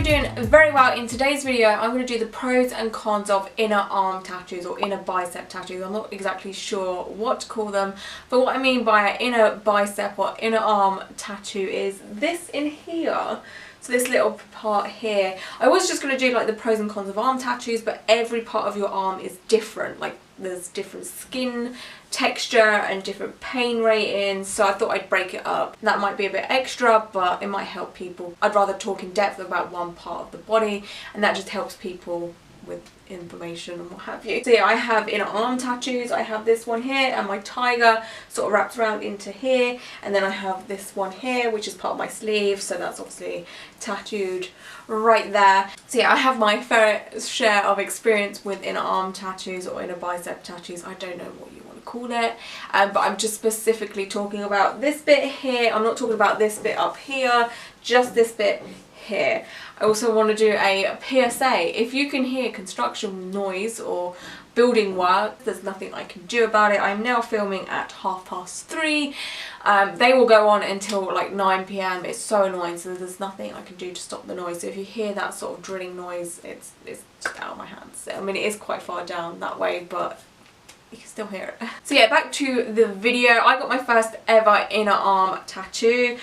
doing very well. In today's video I'm going to do the pros and cons of inner arm tattoos or inner bicep tattoos. I'm not exactly sure what to call them, but what I mean by an inner bicep or inner arm tattoo is this in here. So this little part here. I was just going to do like the pros and cons of arm tattoos, but every part of your arm is different. Like there's different skin texture and different pain ratings, so I thought I'd break it up. That might be a bit extra, but it might help people. I'd rather talk in depth about one part of the body, and that just helps people with information and what have you. So yeah, I have inner arm tattoos. I have this one here, and my tiger sort of wraps around into here, and then I have this one here which is part of my sleeve, so that's obviously tattooed right there. So yeah, I have my fair share of experience with inner arm tattoos or inner bicep tattoos. I don't know what you want to call it, but I'm just specifically talking about this bit here. I'm not talking about this bit up here, just this bit here. I also want to do a PSA. If you can hear construction noise or building work, there's nothing I can do about it. I'm now filming at 3:30. They will go on until like 9 PM. It's so annoying, so there's nothing I can do to stop the noise. So if you hear that sort of drilling noise, it's just out of my hands. I mean, it is quite far down that way, but you can still hear it. So yeah, back to the video. I got my first ever inner arm tattoo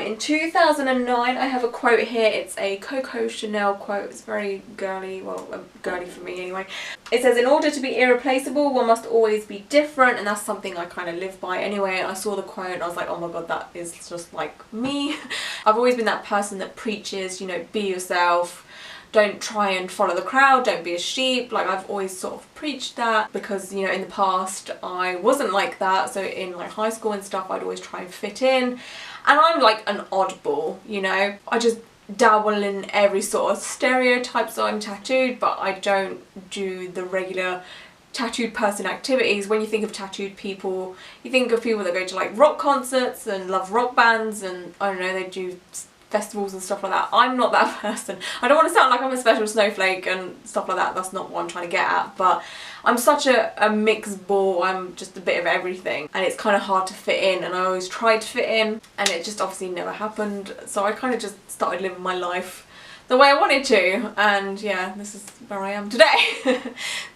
in 2009. I have a quote here. It's a Coco Chanel quote. It's very girly, well, girly for me anyway. It says, "In order to be irreplaceable, one must always be different," and that's something I kind of live by anyway. I saw the quote and I was like, oh my god, that is just like me. I've always been that person that preaches, you know, be yourself. Don't try and follow the crowd, don't be a sheep. Like, I've always sort of preached that because, you know, in the past I wasn't like that. So in like high school and stuff, I'd always try and fit in, and I'm like an oddball, you know. I just dabble in every sort of stereotype, so I'm tattooed, but I don't do the regular tattooed person activities. When you think of tattooed people, you think of people that go to like rock concerts and love rock bands, and I don't know, they do festivals and stuff like that. I'm not that person. I don't want to sound like I'm a special snowflake and stuff like that. That's not what I'm trying to get at, but I'm such a mixed ball. I'm just a bit of everything, and it's kind of hard to fit in, and I always tried to fit in and it just obviously never happened. So I kind of just started living my life the way I wanted to, and yeah, this is where I am today.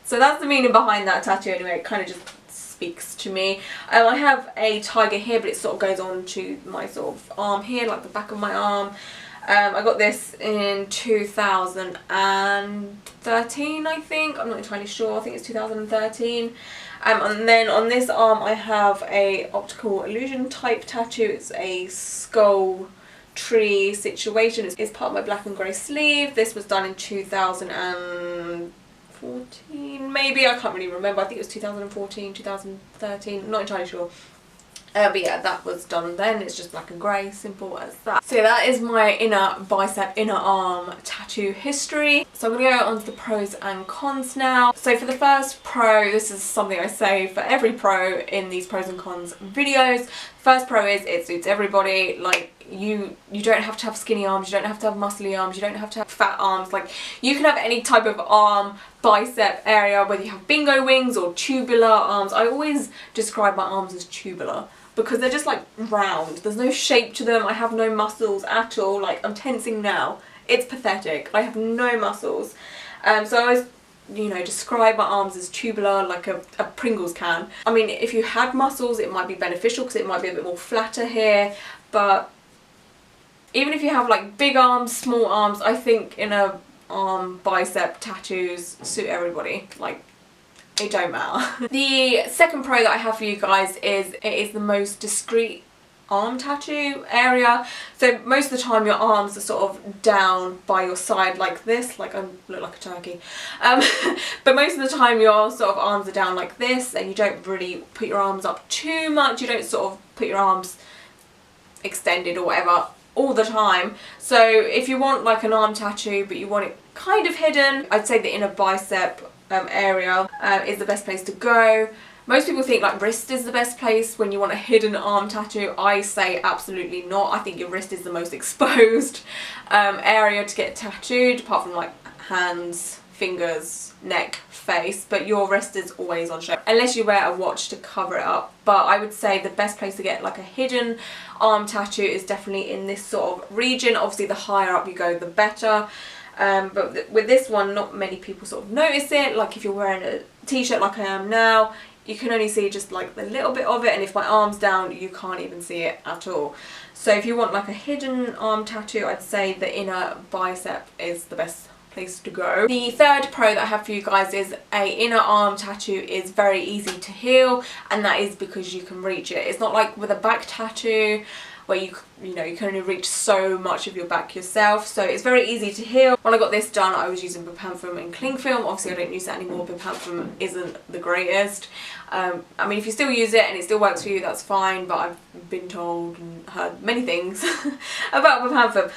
So that's the meaning behind that tattoo anyway. It kind of just speaks to me. I have a tiger here, but it sort of goes on to my sort of arm here, like the back of my arm. I got this in 2013, I think. I'm not entirely sure. I think it's 2013. And then on this arm I have a optical illusion type tattoo. It's a skull tree situation. It's part of my black and grey sleeve. This was done in 2014 maybe, I can't really remember. I think it was 2014, 2013, not entirely sure. But yeah, that was done then. It's just black and grey, simple as that. So yeah, that is my inner bicep, inner arm tattoo history. So I'm going to go on to the pros and cons now. So for the first pro, this is something I say for every pro in these pros and cons videos. First pro is it suits everybody. Like, you don't have to have skinny arms, you don't have to have muscly arms, you don't have to have fat arms. Like, you can have any type of arm, bicep area, whether you have bingo wings or tubular arms. I always describe my arms as tubular because they're just like round. There's no shape to them. I have no muscles at all. Like, I'm tensing now. It's pathetic. I have no muscles. So I always, you know, describe my arms as tubular, like a Pringles can. I mean, if you had muscles, it might be beneficial because it might be a bit more flatter here, but even if you have like big arms, small arms, I think inner arm bicep tattoos suit everybody. Like, it don't matter. The second pro that I have for you guys is it is the most discreet arm tattoo area. So most of the time your arms are sort of down by your side like this, like I look like a turkey. But most of the time your sort of arms are down like this, and you don't really put your arms up too much. You don't sort of put your arms extended or whatever all the time. So if you want like an arm tattoo but you want it kind of hidden, I'd say the inner bicep area is the best place to go. Most people think like wrist is the best place when you want a hidden arm tattoo. I say absolutely not. I think your wrist is the most exposed area to get tattooed, apart from like hands, fingers, neck, face, but your wrist is always on show unless you wear a watch to cover it up. But I would say the best place to get like a hidden arm tattoo is definitely in this sort of region. Obviously the higher up you go the better, but with this one not many people sort of notice it. Like if you're wearing a t-shirt like I am now, you can only see just like the little bit of it, and if my arm's down you can't even see it at all. So if you want like a hidden arm tattoo, I'd say the inner bicep is the best place to go. The third pro that I have for you guys is a inner arm tattoo is very easy to heal, and that is because you can reach it. It's not like with a back tattoo where you know you can only reach so much of your back yourself, so it's very easy to heal. When I got this done I was using Bepanthen and cling film. Obviously I don't use that anymore. Bepanthen isn't the greatest. I mean if you still use it and it still works for you, that's fine, but I've been told and heard many things about Bepanthen.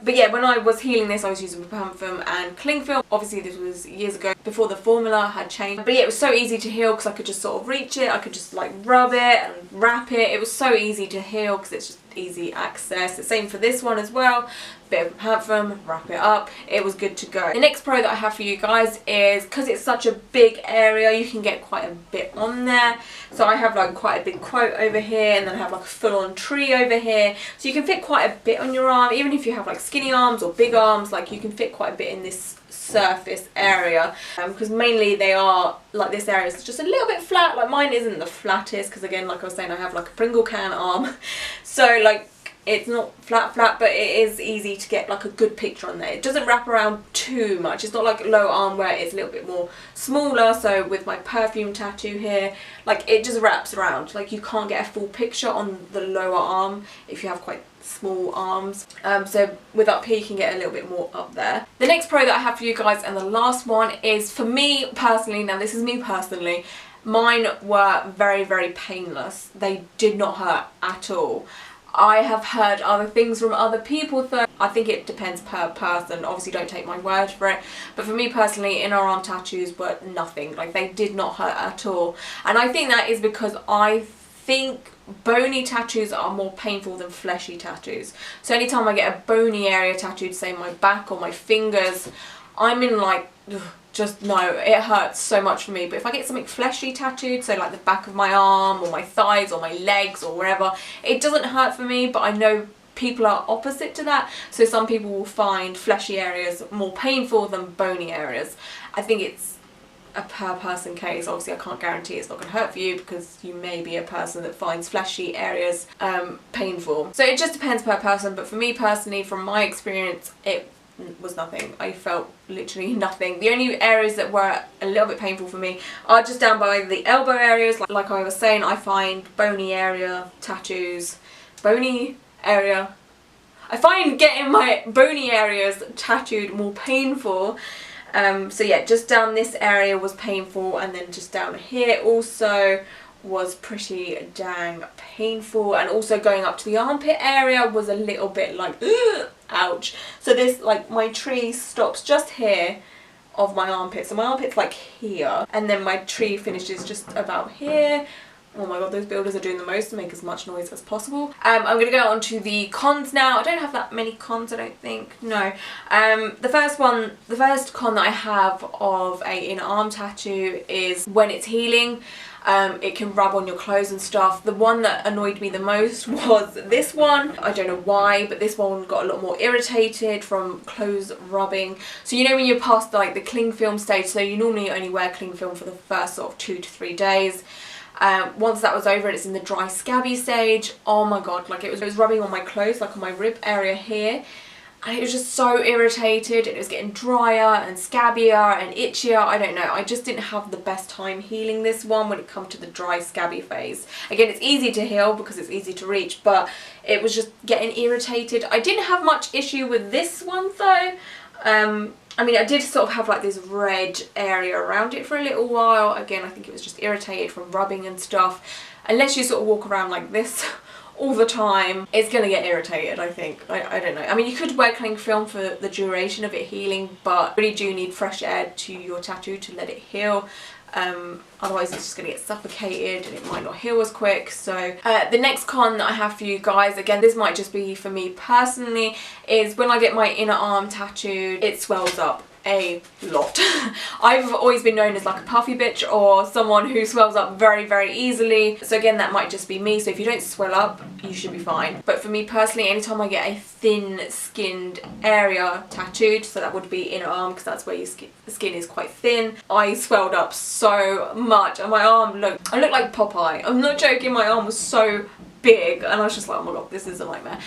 But yeah, when I was healing this I was using Bepanthen and cling film. Obviously this was years ago before the formula had changed, but yeah, it was so easy to heal because I could just sort of reach it, I could just like rub it and wrap it. It was so easy to heal because it's just easy access. The same for this one as well. Bit of Bepanthen, wrap it up, it was good to go. The next pro that I have for you guys is, because it's such a big area, you can get quite a bit on there. So I have like quite a big quote over here, and then I have like a full-on tree over here, so you can fit quite a bit on your arm. Even if you have like skinny arms or big arms, like you can fit quite a bit in this surface area, because mainly they are like, this area is just a little bit flat. Like mine isn't the flattest because again, like I was saying, I have like a Pringle can arm, so like it's not flat, but it is easy to get like a good picture on there. It doesn't wrap around too much. It's not like low arm where it's a little bit more smaller. So with my perfume tattoo here, like it just wraps around. Like you can't get a full picture on the lower arm if you have quite small arms. So with up here you can get a little bit more up there. The next pro that I have for you guys, and the last one, is for me personally, now this is me personally, mine were very, very painless. They did not hurt at all. I have heard other things from other people, though. I think it depends per person. Obviously don't take my word for it, but for me personally, inner arm tattoos were nothing. Like they did not hurt at all, and I think that is because I think bony tattoos are more painful than fleshy tattoos. So anytime I get a bony area tattooed, say my back or my fingers, I'm in like, ugh, just no, it hurts so much for me. But if I get something fleshy tattooed, so like the back of my arm or my thighs or my legs or wherever, it doesn't hurt for me. But I know people are opposite to that, so some people will find fleshy areas more painful than bony areas. I think it's a per person case. Obviously I can't guarantee it's not going to hurt for you, because you may be a person that finds fleshy areas painful. So it just depends per person, but for me personally, from my experience, it was nothing. I felt literally nothing. The only areas that were a little bit painful for me are just down by the elbow areas. Like I was saying, I find bony area tattoos, I find getting my bony areas tattooed more painful. So yeah, just down this area was painful, and then just down here also was pretty dang painful, and also going up to the armpit area was a little bit like, ugh, ouch. So this, like, my tree stops just here of my armpit, so my armpit's like here, and then my tree finishes just about here. Oh my god, those builders are doing the most to make as much noise as possible. I'm going to go on to the cons now. I don't have that many cons, I don't think. No. The first con that I have of a inner arm tattoo is when it's healing. It can rub on your clothes and stuff. The one that annoyed me the most was this one. I don't know why, but this one got a lot more irritated from clothes rubbing. So you know when you're past like the cling film stage, so you normally only wear cling film for the first sort of 2 to 3 days. Once that was over and it's in the dry scabby stage, oh my god, like it was rubbing on my clothes, like on my rib area here, and it was just so irritated. It was getting drier and scabbier and itchier. I don't know, I just didn't have the best time healing this one when it comes to the dry scabby phase. Again, it's easy to heal because it's easy to reach, but it was just getting irritated. I didn't have much issue with this one though. I mean, I did sort of have like this red area around it for a little while. Again, I think it was just irritated from rubbing and stuff. Unless you sort of walk around like this all the time, it's going to get irritated, I think. I don't know. I mean, you could wear cling film for the duration of it healing, but you really do need fresh air to your tattoo to let it heal. Otherwise it's just going to get suffocated and it might not heal as quick. So the next con that I have for you guys, again this might just be for me personally, is when I get my inner arm tattooed, it swells up a lot. I've always been known as like a puffy bitch or someone who swells up very, very easily. So again, that might just be me. So if you don't swell up, you should be fine. But for me personally, anytime I get a thin skinned area tattooed, so that would be inner arm because that's where your skin is quite thin, I swelled up so much and my arm I looked like Popeye. I'm not joking, my arm was so big and I was just like, oh my god, this is a nightmare.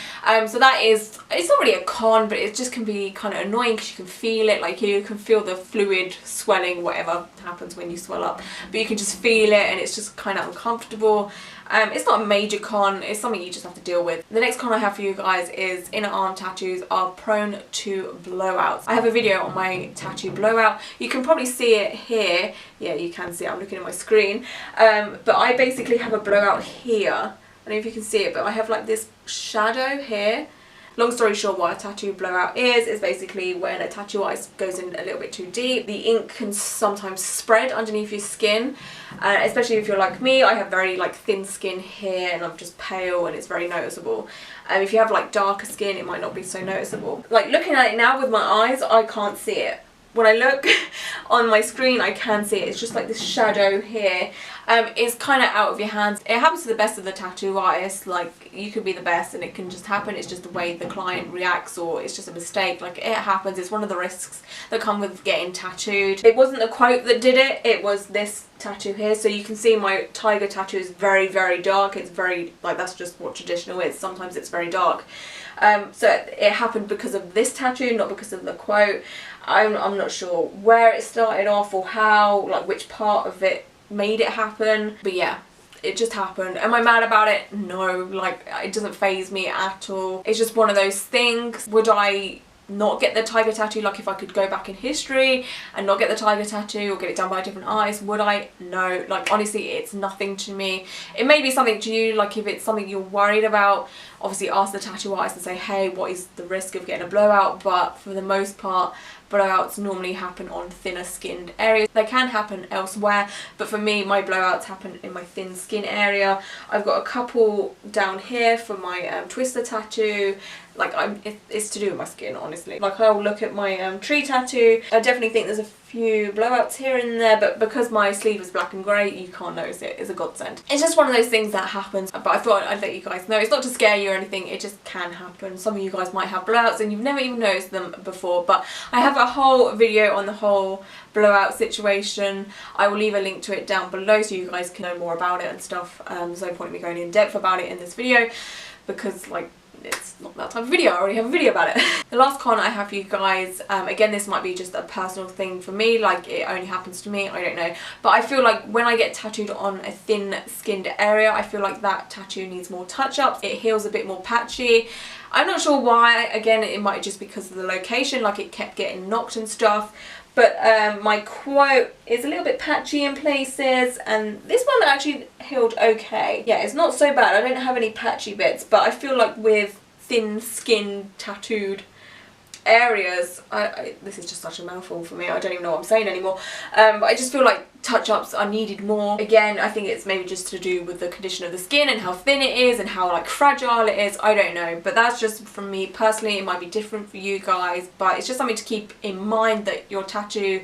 So that is, it's not really a con, but it just can be kind of annoying because you can feel it, like you can feel the fluid swelling, whatever happens when you swell up, but you can just feel it and it's just kind of uncomfortable. It's not a major con, it's something you just have to deal with. The next con I have for you guys is inner arm tattoos are prone to blowouts. I have a video on my tattoo blowout. You can probably see it here. Yeah, you can see it, I'm looking at my screen. But I basically have a blowout here. I don't know if you can see it, but I have like this shadow here. Long story short, what a tattoo blowout is basically when a tattoo artist goes in a little bit too deep. The ink can sometimes spread underneath your skin, especially if you're like me. I have very like thin skin here and I'm just pale and it's very noticeable. If you have like darker skin, it might not be so noticeable. Like looking at it now with my eyes, I can't see it. When I look on my screen, I can see it. It's just like this shadow here. It's kind of out of your hands. It happens to the best of the tattoo artists. Like, you could be the best and it can just happen. It's just the way the client reacts, or it's just a mistake. Like, it happens. It's one of the risks that come with getting tattooed. It wasn't the quote that did it. It was this tattoo here. So you can see my tiger tattoo is very, very dark. It's very, like, that's just what traditional is. Sometimes it's very dark. So it happened because of this tattoo, not because of the quote. I'm not sure where it started off or how, like which part of it made it happen, but yeah, it just happened. Am I mad about it? No, like it doesn't faze me at all. It's just one of those things. Would I not get the tiger tattoo? Like if I could go back in history and not get the tiger tattoo or get it done by a different artist, would I? No, like honestly, it's nothing to me. It may be something to you, like if it's something you're worried about, obviously ask the tattoo artist and say, hey, what is the risk of getting a blowout? But for the most part, blowouts normally happen on thinner skinned areas. They can happen elsewhere, but for me, my blowouts happen in my thin skin area. I've got a couple down here for my twister tattoo. Like it's to do with my skin, honestly. Like I'll look at my tree tattoo. I definitely think there's a few blowouts here and there, but because my sleeve is black and grey, you can't notice it. It's a godsend. It's just one of those things that happens, but I thought I'd let you guys know. It's not to scare you or anything, it just can happen. Some of you guys might have blowouts and you've never even noticed them before, but I have a whole video on the whole blowout situation. I will leave a link to it down below so you guys can know more about it and stuff. There's no point in me going in depth about it in this video because like it's not that type of video. I already have a video about it. The last con I have for you guys, again this might be just a personal thing for me, like it only happens to me, I don't know, but I feel like when I get tattooed on a thin skinned area, I feel like that tattoo needs more touch-ups. It heals a bit more patchy. I'm not sure why. Again, it might just because of the location, like it kept getting knocked and stuff. But my quote is a little bit patchy in places, and this one actually healed okay. Yeah, it's not so bad. I don't have any patchy bits, but I feel like with thin skin tattooed areas, this is just such a mouthful for me, I don't even know what I'm saying anymore, but I just feel like touch-ups are needed more. Again, I think it's maybe just to do with the condition of the skin and how thin it is and how like fragile it is, I don't know, but that's just from me personally. It might be different for you guys, but it's just something to keep in mind that your tattoo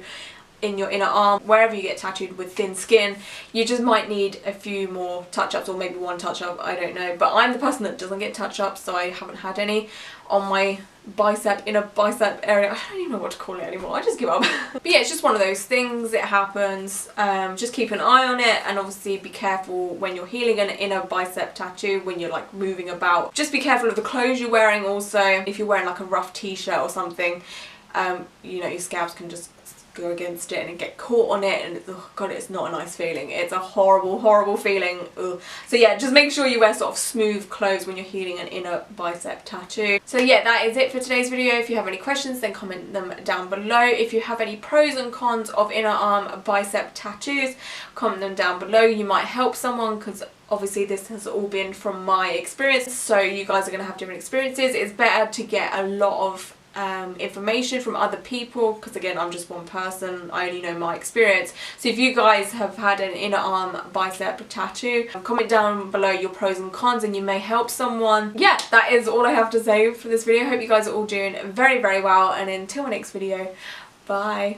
in your inner arm, wherever you get tattooed with thin skin, you just might need a few more touch-ups, or maybe one touch-up, I don't know. But I'm the person that doesn't get touch-ups, so I haven't had any on my bicep, inner bicep area. I don't even know what to call it anymore, I just give up. But yeah, it's just one of those things, it happens. Just keep an eye on it, and obviously be careful when you're healing an inner bicep tattoo, when you're like moving about. Just be careful of the clothes you're wearing also. If you're wearing like a rough t-shirt or something, you know, your scabs can just go against it and get caught on it, and oh god, it's not a nice feeling. It's a horrible, horrible feeling. Ugh. So yeah, just make sure you wear sort of smooth clothes when you're healing an inner bicep tattoo. So yeah, that is it for today's video. If you have any questions, then comment them down below. If you have any pros and cons of inner arm bicep tattoos, comment them down below. You might help someone, because obviously this has all been from my experience, so you guys are going to have different experiences. It's better to get a lot of information from other people, because again, I'm just one person, I only know my experience. So if you guys have had an inner arm bicep tattoo, comment down below your pros and cons and you may help someone. Yeah, that is all I have to say for this video. Hope you guys are all doing very, very well, and until my next video, Bye.